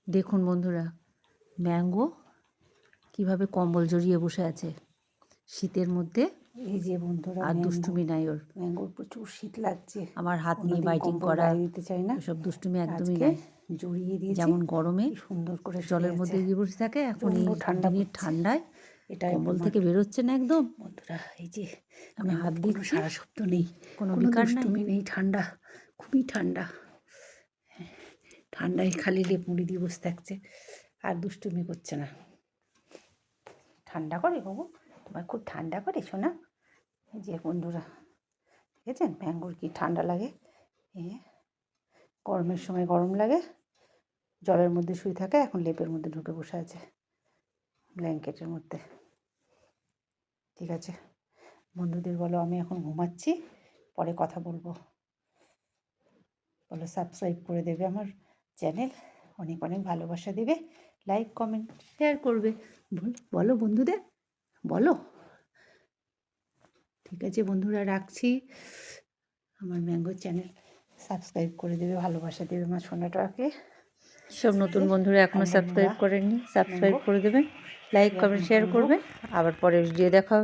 দেখুন বন্ধুরা, ম্যাঙ্গো কিভাবে কম্বল জড়িয়ে বসে আছে শীতের মধ্যে। এই যে বন্ধুরা, আর দুষ্টুমি নাই ওর। ম্যাঙ্গোর প্রচুর শীত লাগছে। আমার হাত নিয়ে কোনোদিন বাইটিং কম্বল করা, গায়ে দিতে চাই না, এসব দুষ্টুমি একদমই আজকে নাই। জড়িয়ে দিয়েছি। যেমন গরমে কি সুন্দর করে জলের মধ্যে গিয়ে বসে থাকে, এখন এই ঠান্ডা দিনের পড়ছে। ঠান্ডায় এটাই কম্বল থেকে বেরোচ্ছে না একদম। বন্ধুরা, এই যে আমি হাত কোনো দিচ্ছি, সারা শব্দ নেই, কোনো কোনো বিকার নাই। দুষ্টুমি নেই, ঠান্ডা, খুবই ঠান্ডা। ঠান্ডায় খালি লেপ মুড়ি দিয়ে বসে থাকছে, আর দুষ্টুমি করছে না। ঠান্ডা করে বাবু, তোমার খুব ঠান্ডা করে শোনা। এই যে বন্ধুরা, দেখেছেন ম্যাঙ্গোর কি ঠান্ডা লাগে। গরমের সময় গরম লাগে, জলের মধ্যে শুয়ে থাকে, এখন লেপের মধ্যে ঢুকে বসে আছে, ব্ল্যাঙ্কেটের মধ্যে। ঠিক আছে বন্ধুদের বলো আমি এখন ঘুমাচ্ছি, পরে কথা বলবো। বলো সাবস্ক্রাইব করে দেবে আমার চ্যানেল, অনেক অনেক ভালোবাসা দেবে, লাইক কমেন্ট শেয়ার করবে। বলো বন্ধুদের, বলো। ঠিক আছে বন্ধুরা, রাখছি। আমার ম্যাঙ্গো চ্যানেল সাবস্ক্রাইব করে দেবে, ভালোবাসা দেবে আমার সোনাটাকে। সব নতুন বন্ধুরা এখনও সাবস্ক্রাইব করেননি, সাবস্ক্রাইব করে দেবেন, লাইক কমেন্ট শেয়ার করবেন। আবার পরের ভিডিও দেখা হবে।